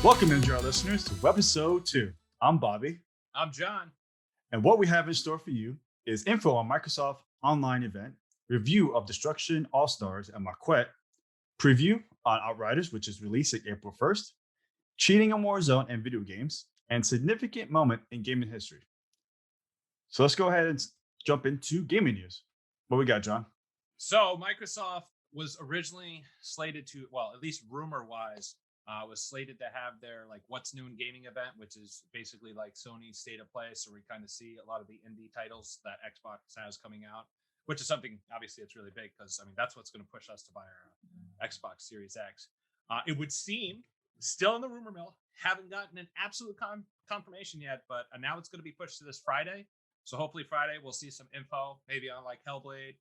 Welcome, NGR listeners, to Webisode 2. I'm Bobby, I'm John. and what we have in store for you is info on Microsoft online event, review of Destruction All-Stars and Maquette, preview on Outriders, which is releasing April 1st, cheating in Warzone and video games, and significant moment in gaming history. So let's go ahead and jump into gaming news. What we got, John? So Microsoft was originally slated to, well, at least rumor-wise, was slated to have their like what's new in gaming event, which is basically like Sony's state of play. So we kind of see a lot of the indie titles that Xbox has coming out, which is something obviously it's really big because I mean that's what's going to push us to buy our Xbox Series X. It would seem still in the rumor mill, haven't gotten an absolute confirmation yet, but now it's going to be pushed to this Friday. So hopefully Friday we'll see some info, maybe on like Hellblade,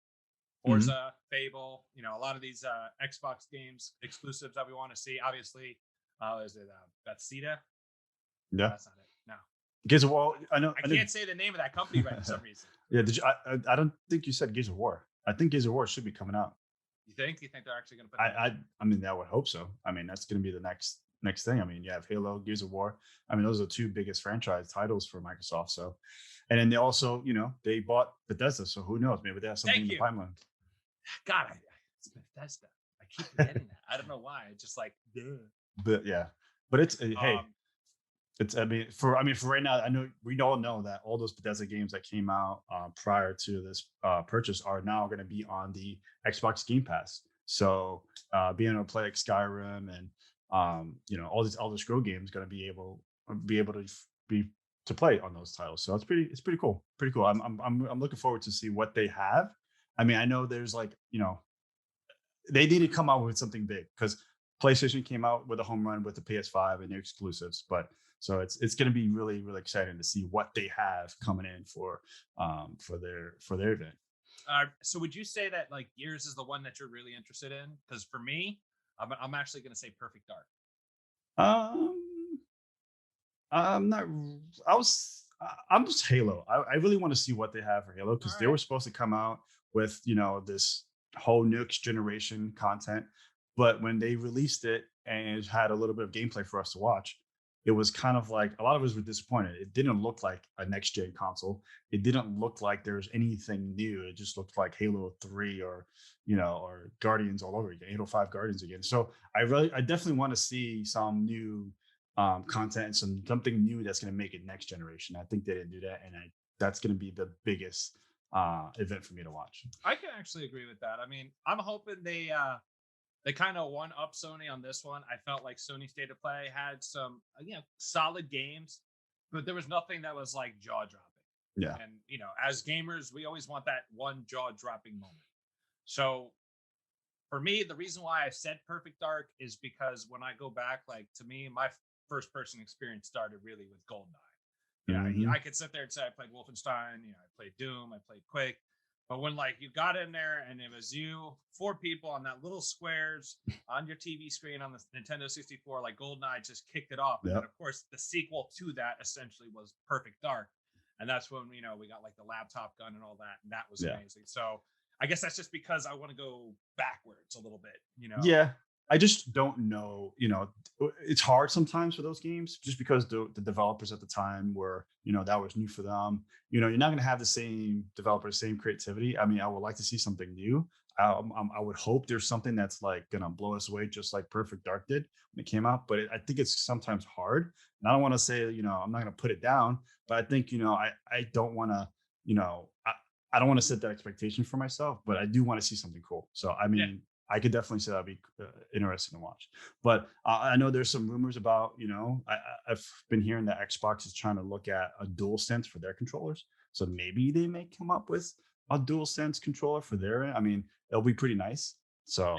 Forza, Fable, a lot of these Xbox games exclusives that we want to see. Obviously, is it Bethesda? Yeah, That's not it. No, Gears of War. I can't say the name of that company right for some reason. Yeah, did you? I don't think you said Gears of War. I think Gears of War should be coming out. You think? You think they're actually going to put? I mean, I would hope so. I mean, that's going to be the next thing. I mean, you have Halo, Gears of War. I mean, those are the two biggest franchise titles for Microsoft. So, and then they also, they bought Bethesda. So who knows? Maybe they have something in the pipeline. God, it's Bethesda. I keep forgetting that. I don't know why. It's just like, duh. But yeah, but it's hey, it's for right now. I know we all know that all those Bethesda games that came out prior to this purchase are now going to be on the Xbox Game Pass. So being able to play like Skyrim and all these Elder Scroll games going to be able to play on those titles. So it's pretty cool. Pretty cool. I'm looking forward to see what they have. I mean, I know there's like, they need to come out with something big because PlayStation came out with a home run with the PS5 and their exclusives. But so it's going to be really, really exciting to see what they have coming in for their event. So would you say that like Gears is the one that you're really interested in? Because for me, I'm actually going to say Perfect Dark. I'm not. I'm just Halo. I really want to see what they have for Halo because they were supposed to come out with this whole next generation content, but when they released it and it had a little bit of gameplay for us to watch, it was kind of like a lot of us were disappointed. It didn't look like a next gen console. It didn't look like there was anything new. It just looked like Halo 3 or or Guardians all over again, Halo 5 Guardians again. So I definitely want to see some new content and something new that's going to make it next generation. I think they didn't do that, and that's going to be the biggest event for me to watch. I can actually agree with that. I mean, I'm hoping they kind of one up Sony on this one. I felt like Sony State of Play had some solid games, but there was nothing that was like jaw dropping. Yeah. And as gamers, we always want that one jaw dropping moment. So for me, the reason why I said Perfect Dark is because when I go back, like to me, my first person experience started really with GoldenEye. I could sit there and say I played Wolfenstein, I played Doom, I played Quake. But when like you got in there and it was you, 4 people on that little squares on your TV screen on the Nintendo 64, like GoldenEye just kicked it off. Yep. And of course, the sequel to that essentially was Perfect Dark. And that's when, we got like the laptop gun and all that. And that was amazing. So I guess that's just because I want to go backwards a little bit, Yeah. I just don't know, it's hard sometimes for those games just because the developers at the time were, that was new for them. You're not going to have the same developers, same creativity. I mean, I would like to see something new. I would hope there's something that's like going to blow us away, just like Perfect Dark did when it came out. But I think it's sometimes hard. And I don't want to say, I'm not going to put it down, but I think, I don't want to, I don't want to set that expectation for myself, but I do want to see something cool. So, I mean, I could definitely say that'd be interesting to watch. But I know there's some rumors about, I've been hearing that Xbox is trying to look at a DualSense for their controllers. So maybe they may come up with a DualSense controller for their, I mean, it'll be pretty nice. So,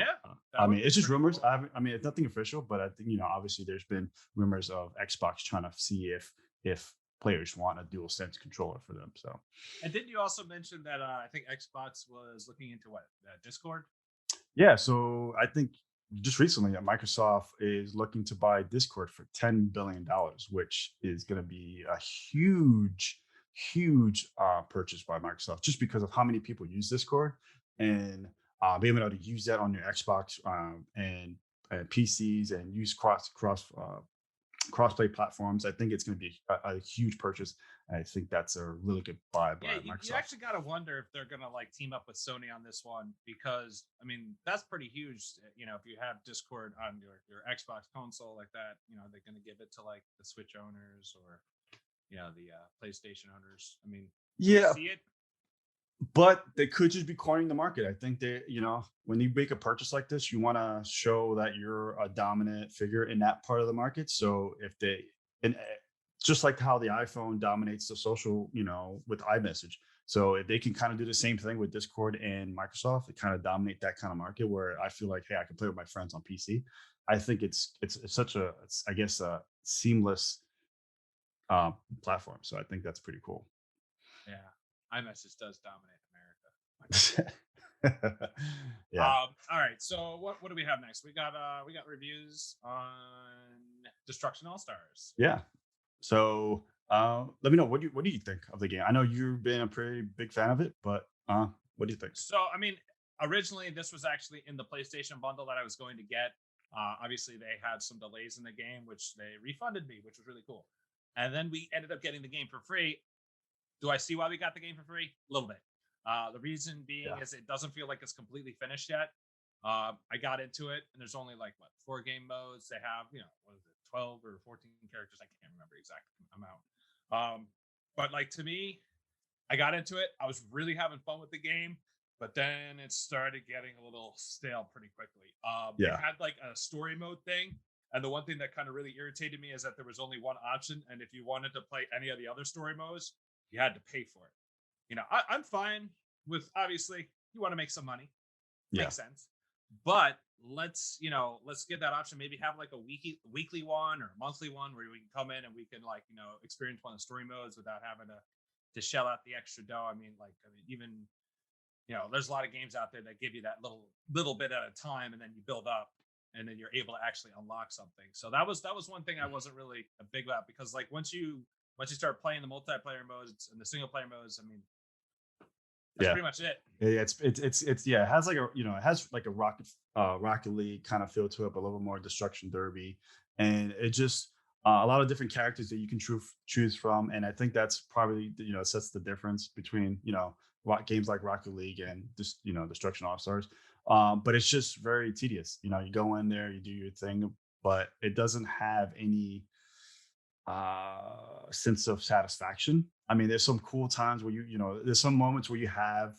I mean, it's just rumors. Cool. I mean, it's nothing official, but I think, obviously there's been rumors of Xbox trying to see if players want a DualSense controller for them. So, and didn't you also mention that I think Xbox was looking into what Discord? Yeah, so I think just recently Microsoft is looking to buy Discord for $10 billion, which is going to be a huge purchase by Microsoft just because of how many people use Discord and being able to use that on your Xbox and PCs and use cross cross-play platforms. I think it's going to be a huge purchase. And I think that's a really good buy Yeah, by you Microsoft. actually got to wonder if they're gonna like team up with Sony on this one, because I mean that's pretty huge. If you have Discord on your Xbox console like that, they're gonna give it to like the Switch owners or the PlayStation owners. I mean, do we Yeah, see it? but they could just be cornering the market. I think when you make a purchase like this, you want to show that you're a dominant figure in that part of the market. So if they, and just like how the iPhone dominates the social, with iMessage. So if they can kind of do the same thing with Discord and Microsoft, they kind of dominate that kind of market where I feel like, hey, I can play with my friends on PC. I think it's such a, it's, I guess, a seamless uh, platform. So I think that's pretty cool. Yeah, iMessage does dominate America. Yeah. All right. So what do we have next? We got reviews on Destruction All Stars. Yeah. So let me know, what do you think of the game? I know you've been a pretty big fan of it, but what do you think? So I mean, originally this was actually in the PlayStation bundle that I was going to get. Obviously, they had some delays in the game, which they refunded me, which was really cool. And then we ended up getting the game for free. Do I see why we got the game for free? A little bit. The reason being Yeah. is it doesn't feel like it's completely finished yet. I got into it, and there's only like 4 game modes. They have what is it, 12 or 14 characters? I can't remember exact amount. But like to me, I got into it. I was really having fun with the game, but then it started getting a little stale pretty quickly. It Yeah. had like a story mode thing, and the one thing that kind of really irritated me is that there was only one option, and if you wanted to play any of the other story modes, you had to pay for it. I'm fine with, obviously you want to make some money, Yeah. makes sense, but let's get that option. Maybe have like a weekly one or a monthly one where we can come in and we can like experience one of the story modes without having to shell out the extra dough. I mean, even there's a lot of games out there that give you that little bit at a time, and then you build up, and then you're able to actually unlock something. So that was one thing I wasn't really a big about, because like once you start playing the multiplayer modes and the single player modes, I mean, that's Yeah. pretty much it. It's yeah, it has like it has like a Rocket League kind of feel to it, but a little more Destruction Derby. And it just a lot of different characters that you can choose from. And I think that's probably, sets the difference between, games like Rocket League and just, Destruction All Stars. But it's just very tedious. You go in there, you do your thing, but it doesn't have any sense of satisfaction. I mean, there's some cool times where there's some moments where you have,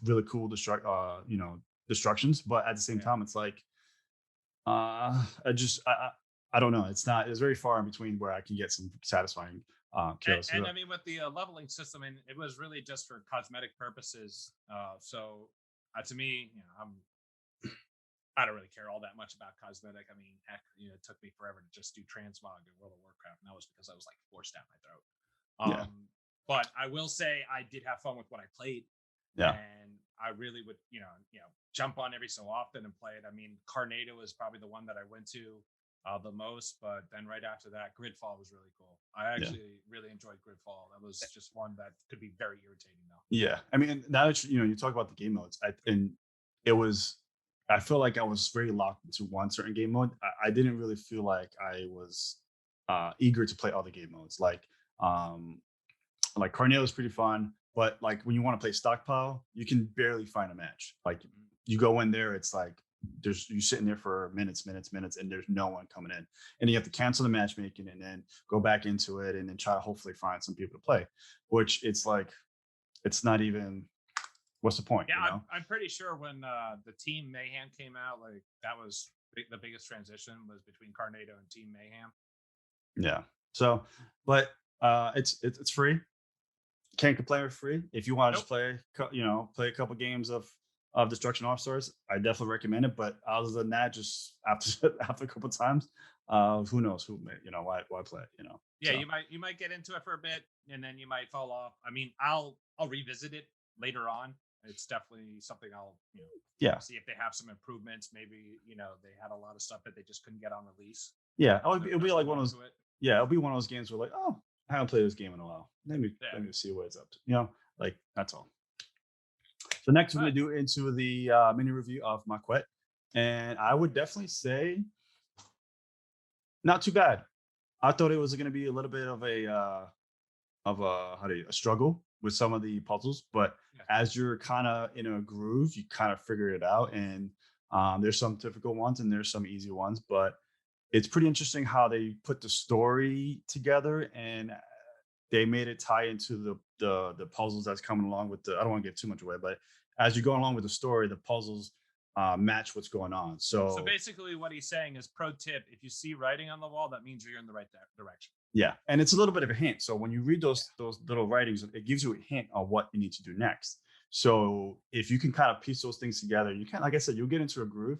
really cool destructions, but at the same Yeah. time, it's like, I don't know. It's very far in between where I can get some satisfying And, kills. and So, I mean, with the leveling system, and it was really just for cosmetic purposes. So to me, I don't really care all that much about cosmetic. I mean, heck, it took me forever to just do transmog in World of Warcraft, and that was because I was like forced down my throat. yeah, But I will say I did have fun with what I played, yeah, and I really would, jump on every so often and play it. I mean, Carnado is probably the one that I went to the most, but then right after that, Gridfall was really cool. I yeah, actually really enjoyed Gridfall. That was just one that could be very irritating though. yeah. I mean, now that you talk about the game modes, and it was, I feel like I was very locked into one certain game mode. I didn't really feel like I was eager to play other game modes. Um, like Carnell is pretty fun, but like when you want to play stockpile, you can barely find a match. Like you go in there, it's like you sitting there for minutes, and there's no one coming in, and you have to cancel the matchmaking and then go back into it and then try to hopefully find some people to play. Which it's like it's not even. What's the point? Yeah, I'm pretty sure when the Team Mayhem came out, like that was the biggest transition was between Carnado and Team Mayhem. Yeah. So, but it's free. Can't complain with free. If you want to Nope. just play a couple games of Destruction All Stars, I definitely recommend it. But other than that, just after after a couple times, who knows why play it, Yeah, so you might get into it for a bit and then you might fall off. I mean, I'll revisit it later on. It's definitely something I'll yeah, see if they have some improvements. Maybe they had a lot of stuff that they just couldn't get on release. yeah. So It'll be just like hold one of on those. to it. Yeah, it'll be one of those games where like, oh, I haven't played this game in a while. Yeah. Let me see what it's up to. Like that's all. So next, we're All going right. to do into the mini review of Maquette, and I would definitely say not too bad. I thought it was going to be a little bit of a a struggle with some of the puzzles, but Yeah. as you're kind of in a groove, you kind of figure it out. And there's some difficult ones and there's some easy ones, but it's pretty interesting how they put the story together and they made it tie into the puzzles that's coming along with the. I don't want to give too much away, but as you go along with the story, the puzzles match what's going on. So So basically, what he's saying is, pro tip: if you see writing on the wall, that means you're in the right direction. yeah, and it's a little bit of a hint. So when you read Yeah. those little writings, it gives you a hint on what you need to do next. So if you can kind of piece those things together, you can, like I said, you'll get into a groove,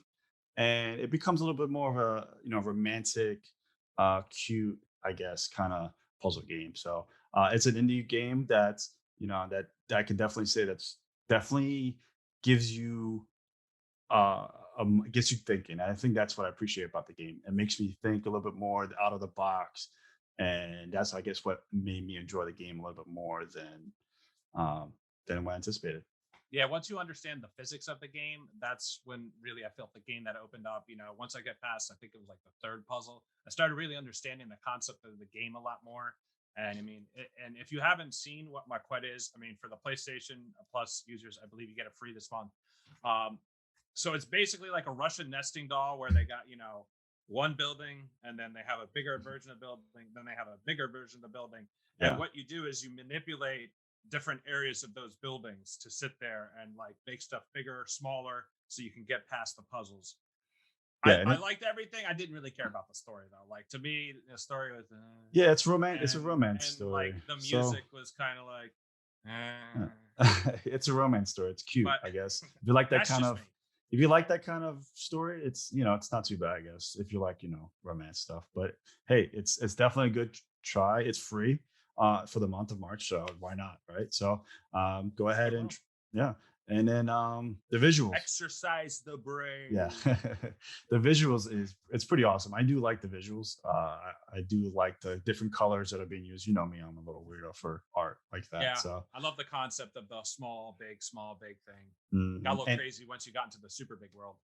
and it becomes a little bit more of a romantic, cute, I guess, kind of puzzle game. So it's an indie game that's that I can definitely say that's definitely gives you uh gets you thinking. And I think that's what I appreciate about the game. It makes me think a little bit more out of the box, and that's I guess what made me enjoy the game a little bit more um than what I anticipated. Yeah, once you understand the physics of the game, that's when really I felt the game that opened up. Once I get past, I think it was like the third puzzle, I started really understanding the concept of the game a lot more. And I mean, and if you haven't seen what Maquette is, I mean, for the PlayStation Plus users, I believe you get it free this month. Um, so it's basically like a Russian nesting doll where they got, one building and then they have a bigger version of building, then they have a bigger version of the building. And Yeah. what you do is you manipulate different areas of those buildings to sit there and like make stuff bigger, smaller, so you can get past the puzzles. Yeah, I liked everything. I didn't really care about the story though. Like to me, the story was, yeah, it's a and romance like story. the So music was kind of like, yeah. eh. It's a romance story. It's cute, But I guess. If you like that that's kind just me. of if you like that kind of story, it's it's not too bad, I guess. If you like, romance stuff. But hey, it's definitely a good try. It's free for the month of March, so why not, right? So go Sure ahead and will. yeah. And then the visuals. Exercise the Yeah, brain. the visuals is it's pretty awesome. I do like the visuals. I do like the different colors that are being used. You know me, I'm a little weirdo for art like that. Yeah, So I love the concept of the small, big thing. Got a mhm. little And crazy once you got into the super big world.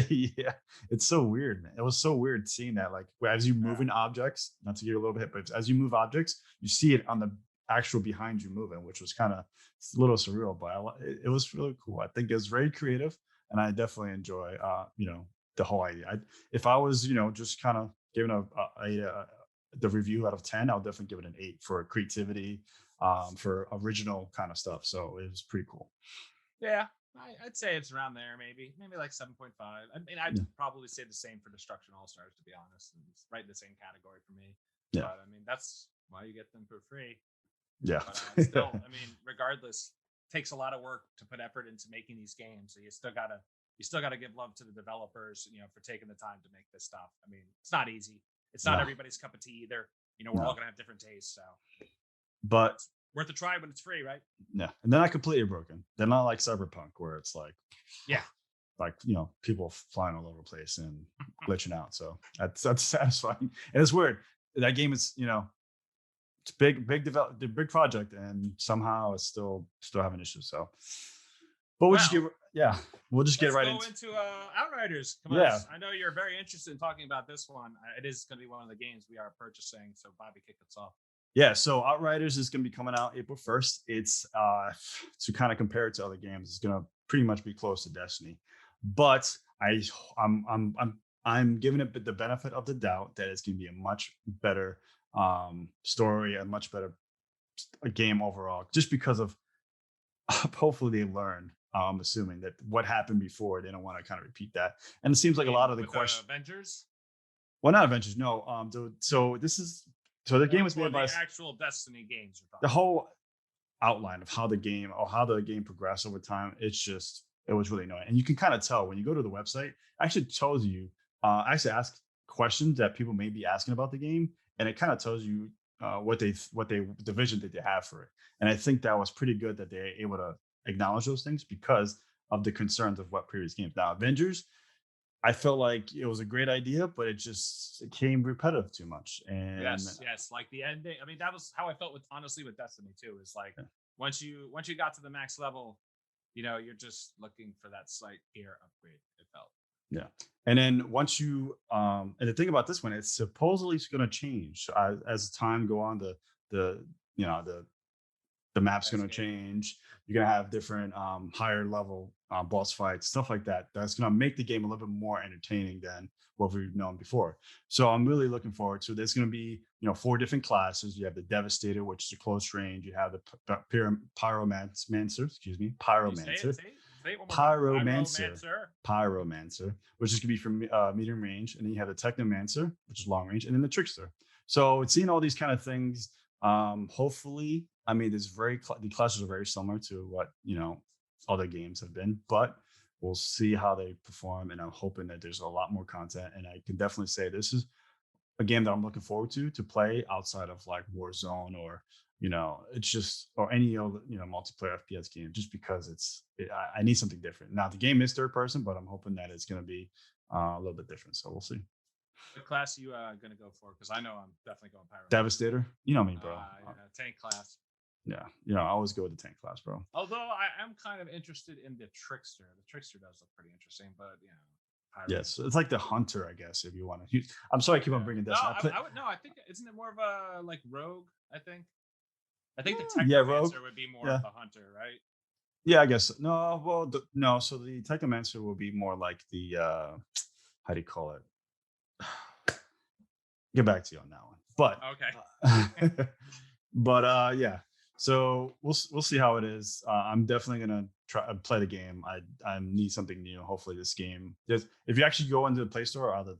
yeah, it's so weird, man. It was so weird seeing that. Like as you move Yeah. in objects, not to get a little bit, but as you move objects, you see it on the actual behind you moving, which was kind of a little surreal, but it was really cool. I think it was very creative, and I definitely enjoy, the whole idea. If I was, just kind of giving the review out of 10, I'll definitely give it an 8 for creativity, for original kind of stuff. So it was pretty cool. Yeah, I'd say it's around there, maybe like 7.5. I mean, I'd Yeah, probably say the same for Destruction All Stars, to be honest. It's right in the same category for me. yeah, But I mean, that's why you get them for free. yeah. But still, I mean, regardless, takes a lot of work to put effort into making these games. So you still gotta give love to the developers, for taking the time to make this stuff. I mean, it's not easy. It's not No, everybody's cup of tea either. We're all no. gonna have different tastes, so But it's worth a try when it's free, right? yeah, and they're not completely broken. They're not like Cyberpunk where it's Yeah. like people flying all over the place and glitching out. So that's satisfying. And it's weird. That game is it's the big project, and somehow it's still having issues. So, but we'll just Well, we'll just get let's right go into into Outriders. Come on, yeah. I know you're very interested in talking about this one. It is going to be one of the games we are purchasing. So Bobby, kick us off. Yeah, so Outriders is going to be coming out April 1st. It's to kind of compare it to other games, it's going to pretty much be close to Destiny. But I'm giving it the benefit of the doubt that it's going to be a much better story, a much better game overall, just because of hopefully they learned. I'm assuming that what happened before, they don't want to kind of repeat that. And it seems You like a mean lot of the with the questions, Avengers well, not Avengers, no. So the game was or made by the actual Destiny games you're the talking about? whole outline of how the game progressed over time. It was really annoying, and you can kind of tell when you go to the website. It actually tells you, actually ask questions that people may be asking about the game, and it kind of tells you the vision that they have for it. And I think that was pretty good that they're able to acknowledge those things because of the concerns of what previous games. Now, Avengers, I felt like it was a great idea, but it came repetitive too much, and Yes, yes. Like the ending. I mean, that was how I felt with honestly with Destiny too. Is like yeah, once you got to the max level, you're just looking for that slight gear upgrade. It felt. Yeah. And then once you and the thing about this one, it's supposedly going to change. So as time go on, the you know the map's going to Cascade. change. You're going to have different higher level boss fights, stuff like that. That's going to make the game a little bit more entertaining than what we've known before. So I'm really looking forward to. There's going to be 4 different classes. You have the Devastator, which is a close range. You have the Pyromancer, excuse me, You say it. Pyromancer, Say it one more time. Pyromancer, Pyromancer. Pyromancer, which is going to be from medium range, and then you have the Technomancer, which is long range, and then the Trickster. So it's seeing all these kind of things. Hopefully, I mean, the classes are very similar to what other games have been, but we'll see how they perform. And I'm hoping that there's a lot more content. And I can definitely say this is a game that I'm looking forward to play outside of like Warzone or it's just or any other multiplayer FPS game, just because I need something different. Now the game is third person, but I'm hoping that it's going to be a little bit different. So we'll see. What class are you gonna go for? Because I know I'm definitely going Pyro. Devastator, you know me, bro. Yeah, tank class. Yeah, I always go with the tank class, bro. Although I am kind of interested in the Trickster. The Trickster does look pretty interesting, but Pyro. Yes, it's like the hunter, I guess, if you want to. I'm sorry, I keep on bringing this. No, I would no. I think isn't it more of a like rogue? I think the Yeah, Technomancer rogue would be more Yeah. of a hunter, right? Yeah, I guess no. Well, no. So the Technomancer will be more like the how do you call it? Get back to you on that one. But Okay. but yeah. So we'll see how it is. I'm definitely gonna try play the game. I need something new. Hopefully, this game. If you actually go into the Play Store or the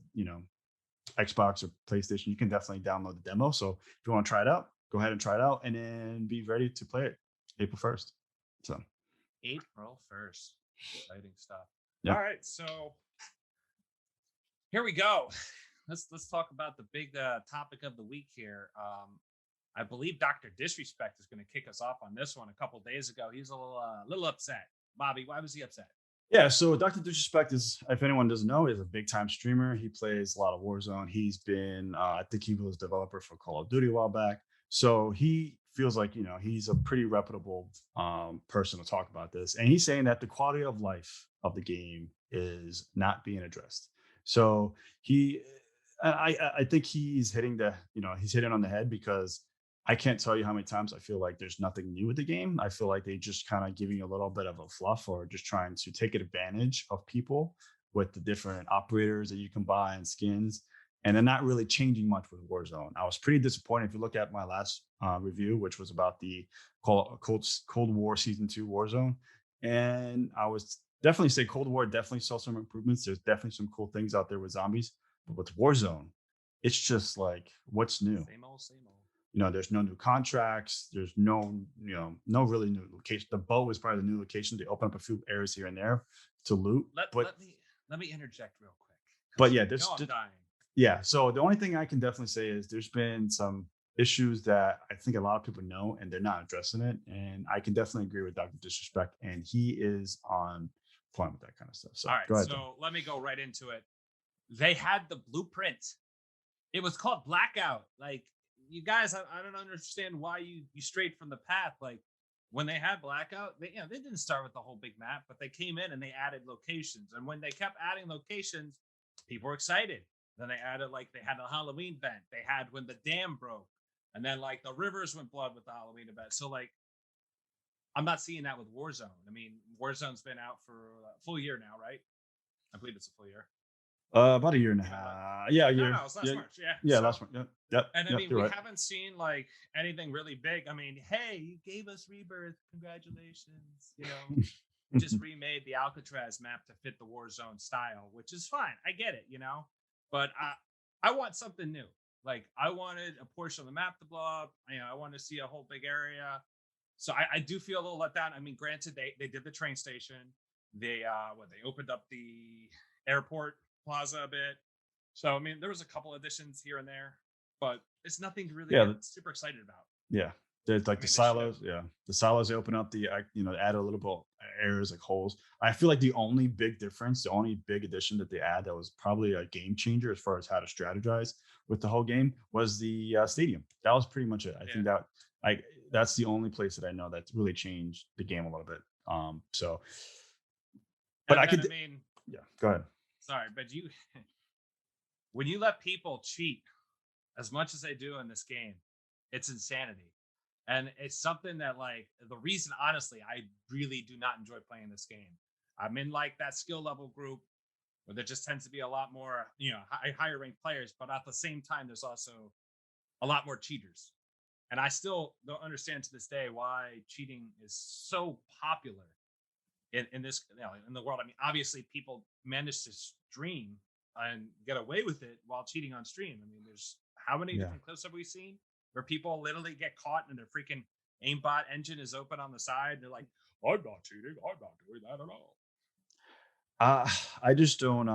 Xbox or PlayStation, you can definitely download the demo. So if you want to try it out, go ahead and try it out, and then be ready to play it April 1st. So April 1st. Exciting stuff. Yep. All right, so here we go. Let's talk about the big topic of the week here. I believe Dr. Disrespect is going to kick us off on this one. A couple days ago, he's a little upset. Bobby, why was he upset? Yeah, so Dr. Disrespect is, if anyone doesn't know, is a big time streamer. He plays a lot of Warzone. He's been, I think he was developer for Call of Duty a while back. So he feels like, he's a pretty reputable person to talk about this. And he's saying that the quality of life of the game is not being addressed. So I think he's hitting on the head, because I can't tell you how many times I feel like there's nothing new with the game. I feel like they just kind of giving you a little bit of a fluff, or just trying to take advantage of people with the different operators that you can buy and skins. And they're not really changing much with Warzone. I was pretty disappointed. If you look at my last review, which was about the Cold War Season 2 Warzone, and I was definitely say Cold War definitely saw some improvements. There's definitely some cool things out there with zombies. But with Warzone, it's just like, what's new? Same old, same old. There's no new contracts. There's no really new location. The bow is probably the new location. They open up a few areas here and there to loot. Let me interject real quick. But yeah, I'm dying. Yeah. So the only thing I can definitely say is there's been some issues that I think a lot of people know, and they're not addressing it. And I can definitely agree with Dr. Disrespect, and he is on point with that kind of stuff. So all right, go ahead. So let me go right into it. They had the blueprint. It was called Blackout. Like, you guys, I don't understand why you strayed from the path. Like, when they had Blackout, they didn't start with the whole big map, but they came in and they added locations. And when they kept adding locations, people were excited. Then they added, like, they had a Halloween event. They had when the dam broke, and then like the rivers went blood with the Halloween event. So like, I'm not seeing that with Warzone. I mean, Warzone's been out for a full year now, right? I believe it's a full year. About a year and a half. Yeah, a year. No, it's last March. Yeah. Yeah, last March. Yep. And I mean, we right. haven't seen like anything really big. I mean, hey, you gave us Rebirth. Congratulations. We just remade the Alcatraz map to fit the Warzone style, which is fine. I get it, but I want something new. Like, I wanted a portion of the map to blow up. I want to see a whole big area. So I do feel a little let down. I mean, granted, they did the train station. They opened up the airport plaza a bit. So I mean, there was a couple additions here and there, but it's nothing to really get super excited about. Yeah. There's like the silos. Yeah. The silos, they open up add a little bit areas like holes. I feel like the only big difference, the only big addition that they add that was probably a game changer as far as how to strategize with the whole game was the stadium. That was pretty much it. I think that's the only place that I know that's really changed the game a little bit. But yeah, go ahead. sorry, but you when you let people cheat as much as they do in this game, it's insanity. And it's something that, like, the reason, honestly, I really do not enjoy playing this game. I'm in like that skill level group where there just tends to be a lot more, higher ranked players, but at the same time, there's also a lot more cheaters. And I still don't understand to this day why cheating is so popular in this, in the world. I mean, obviously, people manage to stream and get away with it while cheating on stream. I mean, there's how many Yeah. different clips have we seen where people literally get caught and their freaking aimbot engine is open on the side? And they're like, "I'm not cheating. I'm not doing that at all." Uh, I just don't.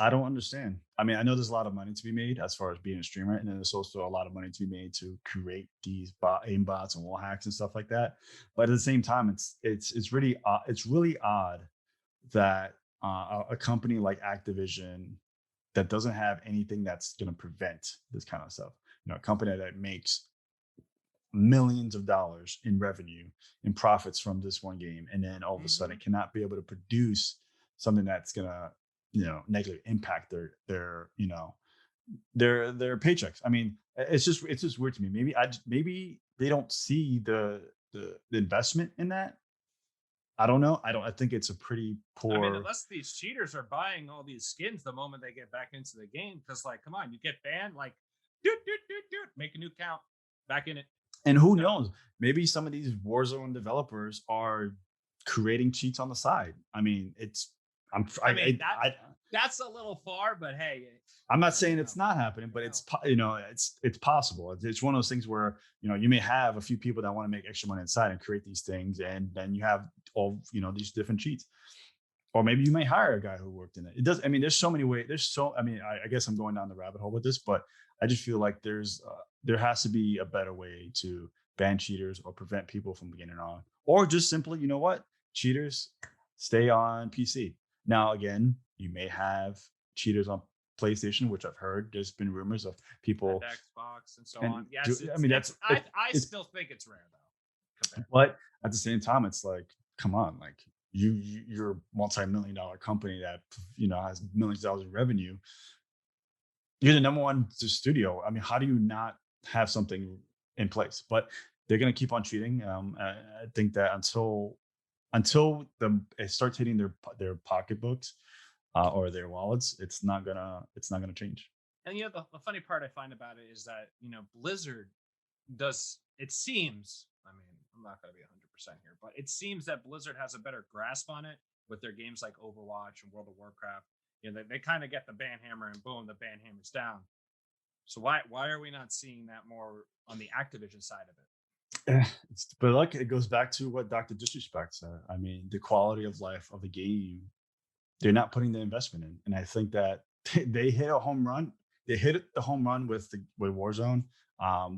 I don't understand. I mean, I know there's a lot of money to be made as far as being a streamer, and then there's also a lot of money to be made to create these aim bots and wall hacks and stuff like that. But at the same time, it's really odd that a company like Activision that doesn't have anything that's going to prevent this kind of stuff. You know, a company that makes millions of dollars in revenue in profits from this one game, and then all of a sudden Mhm. cannot be able to produce something that's gonna, negatively impact their paychecks. I mean, it's just weird to me. Maybe they don't see the investment in that. I don't know. I think it's a pretty I mean, poor. unless these cheaters are buying all these skins the moment they get back into the game, because, like, come on, you get banned, like, make a new count, back in it. And who So, knows? Maybe some of these Warzone developers are creating cheats on the side. I mean, it's I'm I mean, that's a little far, but hey, I'm not you never saying know. it's not happening, Never but know. it's possible. It's one of those things where you may have a few people that want to make extra money inside and create these things, and then you have all these different cheats. Or maybe you may hire a guy who worked in it. It does. I mean, there's so many ways. I mean, I guess I'm going down the rabbit hole with this, but I just feel like there has to be a better way to ban cheaters or prevent people from getting on, or just simply, cheaters stay on PC. Now, again, you may have cheaters on PlayStation, which I've heard. There's been rumors of And people Xbox and so and on. Yes, I it's mean it's. I it's still think it's rare though, compared. but at the same time, it's like, come on, like you're a multi-million-dollar company that has millions of dollars in revenue. You're the number one studio. I mean, how do you not have something in place? But they're gonna keep on cheating. I think that until it starts hitting their pocketbooks or their wallets, it's not gonna change. And the funny part I find about it is that Blizzard does. It seems. I mean, I'm not going to be 100% here, but it seems that Blizzard has a better grasp on it with their games like Overwatch and World of Warcraft. They kind of get the ban hammer and boom, the ban hammer's down. So why are we not seeing that more on the Activision side of it? But look, it goes back to what Dr. Disrespect said. I mean, the quality of life of the game, they're not putting the investment in. And I think that they hit a home run. They hit the home run with Warzone,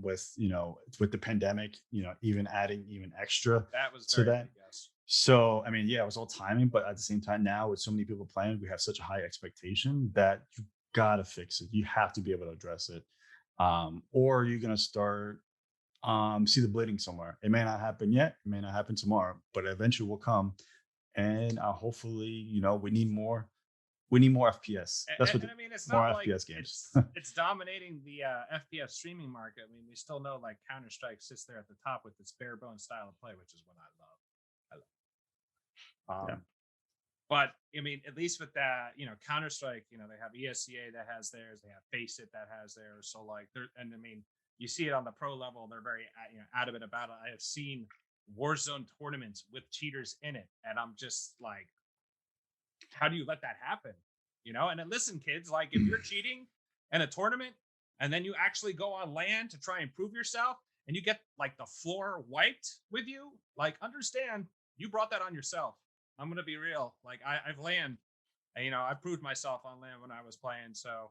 with the pandemic, even adding even extra That was to very that. big, yes. So I mean, yeah, it was all timing, but at the same time, now with so many people playing, we have such a high expectation that you gotta fix it. You have to be able to address it, or you're gonna start see the bleeding somewhere. It may not happen yet. It may not happen tomorrow, but eventually will come. And hopefully, we need more FPS. That's what And I mean, it's more not like FPS games. it's dominating the FPS streaming market. I mean, we still know like Counter Strike sits there at the top with its bare bones style of play, which is what I love. Yeah. But I mean, at least with that, Counter Strike, they have ESCA that has theirs, they have Face It that has theirs. So like, and I mean, you see it on the pro level; they're very adamant about it. I have seen Warzone tournaments with cheaters in it, and I'm just like, how do you let that happen? And then listen, kids, like if you're cheating in a tournament and then you actually go on land to try and prove yourself and you get like the floor wiped with you, like understand you brought that on yourself. I'm gonna be real. Like I've land, and, I proved myself on land when I was playing. So,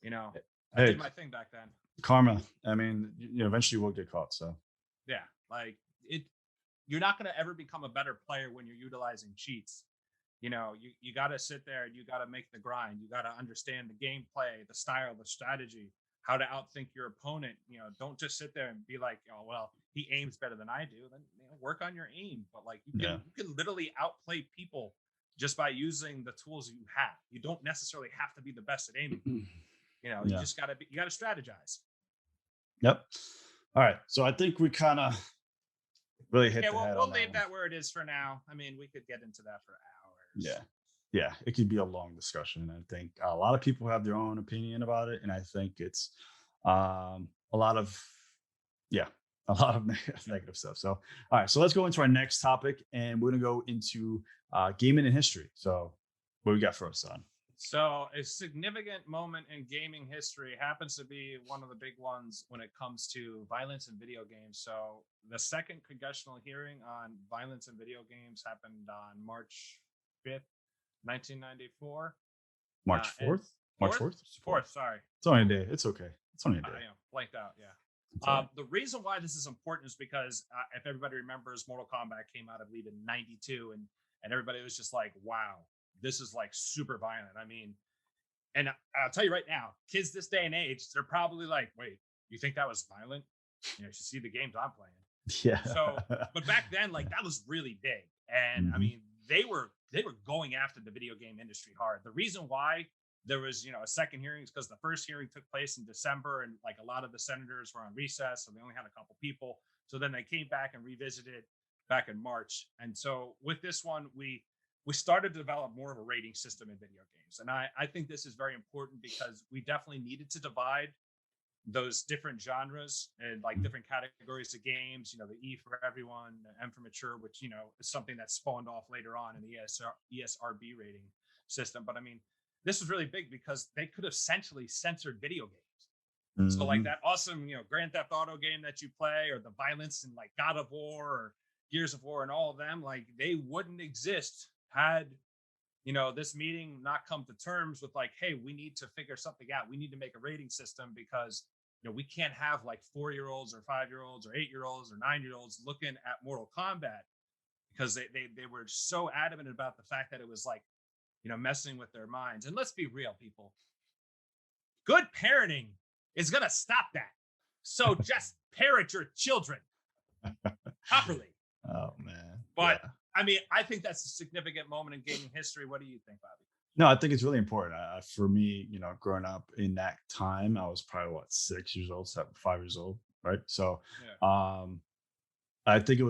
you know, I Hey, did my thing back then. karma. I mean, eventually we'll get caught. So Yeah, like it. You're not gonna ever become a better player when you're utilizing cheats. You got to sit there and you got to make the grind. You got to understand the gameplay, the style, the strategy, how to outthink your opponent. Don't just sit there and be like, oh well, he aims better than I do. Then work on your aim. But like you yeah, can literally outplay people just by using the tools you have. You don't necessarily have to be the best at aiming. You know, you Yeah. just you gotta strategize. Yep. All right. So I think we kind of really hit Yeah, the head we'll on that leave one. that where it is for now. I mean, we could get into that for Yeah. hours. Yeah. It could be a long discussion. I think a lot of people have their own opinion about it. And I think it's a lot of, yeah, a lot of negative stuff. So, all right. So let's go into our next topic and we're going to go into gaming and history. So, what we got for us, son? So, a significant moment in gaming history happens to be one of the big ones when it comes to violence in video games. So, the second congressional hearing on violence in video games happened on March 5th, 1994. March And 4th? March 4th? 4th, sorry. It's only a day. It's okay. It's only a day. Blanked out, yeah. Right. The reason why this is important is because if everybody remembers, Mortal Kombat came out, I believe, in '92, and everybody was just like, "Wow, this is like super violent." I mean, and I'll tell you right now, kids this day and age, they're probably like, "Wait, you think that was violent? You know, you should see the games I'm playing." Yeah. So, but back then, like that was really big, and I mean, they were going after the video game industry hard. The reason why there was, a second hearing is because the first hearing took place in December, and like a lot of the senators were on recess, so they only had a couple people. So then they came back and revisited back in March, and so with this one, we started to develop more of a rating system in video games, and I think this is very important because we definitely needed to divide those different genres and like different categories of games, the E for everyone, the M for mature, which, is something that spawned off later on in the ESRB rating system. But I mean, this was really big because they could essentially censored video games. So like that awesome, Grand Theft Auto game that you play, or the violence in like God of War or Gears of War and all of them, like they wouldn't exist had this meeting not come to terms with like, hey, we need to figure something out. We need to make a rating system because we can't have like 4-year-olds or 5-year-olds or 8-year-olds or 9-year-olds looking at Mortal Kombat because they were so adamant about the fact that it was like, messing with their minds. And let's be real, people. Good parenting is gonna stop that. So just parent your children properly. Oh man. But yeah. I mean, I think that's a significant moment in gaming history. What do you think, Bobby? No, I think it's really important. For me, growing up in that time, I was probably 6 years old, 5 years old, right? So, I think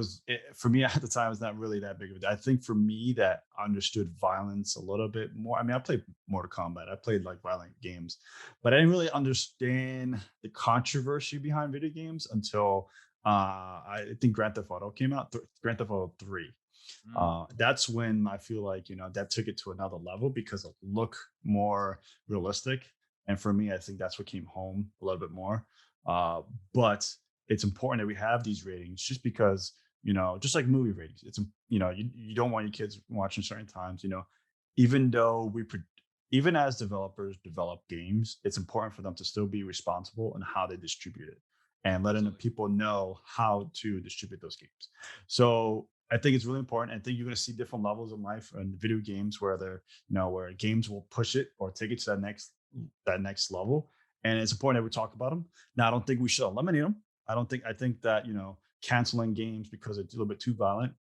for me at the time, it's not really that big of a deal. I think for me that understood violence a little bit more. I mean, I played Mortal Kombat. I played like violent games, but I didn't really understand the controversy behind video games until I think Grand Theft Auto came out, Grand Theft Auto 3. That's when I feel like that took it to another level because it looked more realistic, and for me I think that's what came home a little bit more. But it's important that we have these ratings just because just like movie ratings, it's you don't want your kids watching certain times, even though even as developers develop games, it's important for them to still be responsible in how they distribute it and letting the people know how to distribute those games. So I think it's really important. I think you're going to see different levels in life and video games where where games will push it or take it to that next level. And it's important that we talk about them. Now, I don't think we should eliminate them. I think that, canceling games because it's a little bit too violent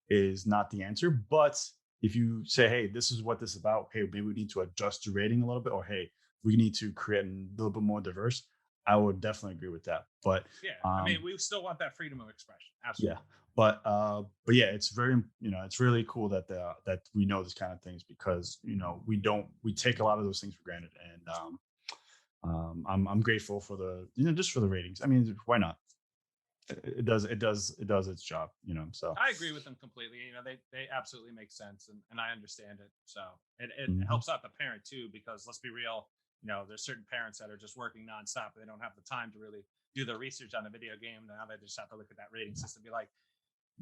is not the answer. But if you say, hey, this is what this is about, hey, maybe we need to adjust the rating a little bit, or hey, we need to create a little bit more diverse, I would definitely agree with that. But yeah, I mean, we still want that freedom of expression. Absolutely. Yeah. But yeah, it's very, it's really cool that that we know this kind of things because we take a lot of those things for granted, and I'm grateful for the just for the ratings. I mean, why not? It does its job, So I agree with them completely. They absolutely make sense, and I understand it. So it Mhm. helps out the parent too, because let's be real, there's certain parents that are just working nonstop. They don't have the time to really do the research on a video game. Now they just have to look at that rating system and be like,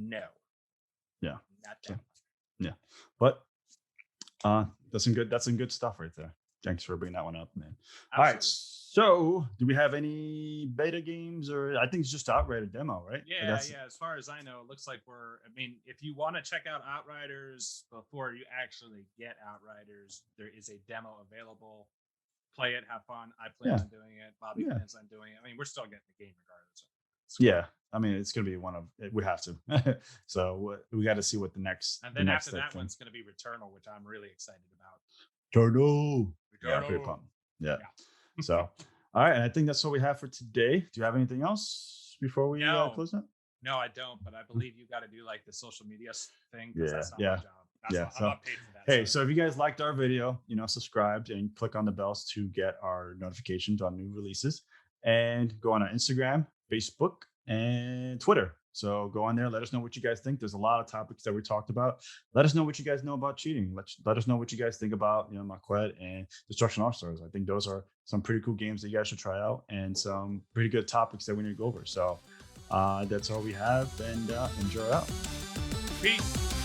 no, Yeah. not So, that. yeah. But that's some good stuff right there. Thanks for bringing that one up, man. Absolutely. All right. So, do we have any beta games, or I think it's just Outriders demo, right? Yeah. As far as I know, it looks like I mean, if you want to check out Outriders before you actually get Outriders, there is a demo available. Play it, have fun. I plan on doing it. Bobby plans on doing it. I mean, we're still getting the game regardless. Yeah. I mean, it's going to be one of, we have to. So we got to see what And the then next after step that thing. one's going to be Returnal, which I'm really excited about. Turtle. Yeah, pretty Returnal. pumped. Yeah. Yeah. So, all right. And I think that's all we have for today. Do you have anything else before we No, close it? no, I don't. But I believe you got to do like the social media thing because Yeah. that's not my Yeah. job. That's Yeah. not, I'm So, not paid for that. hey, Sorry. so if you guys liked our video, subscribe and click on the bells to get our notifications on new releases, and go on our Instagram, Facebook, and Twitter. So go on there. Let us know what you guys think. There's a lot of topics that we talked about. Let us know what you guys know about cheating. Let us know what you guys think about, Maquette and Destruction All Stars. I think those are some pretty cool games that you guys should try out, and some pretty good topics that we need to go over. So that's all we have, and enjoy out. Peace.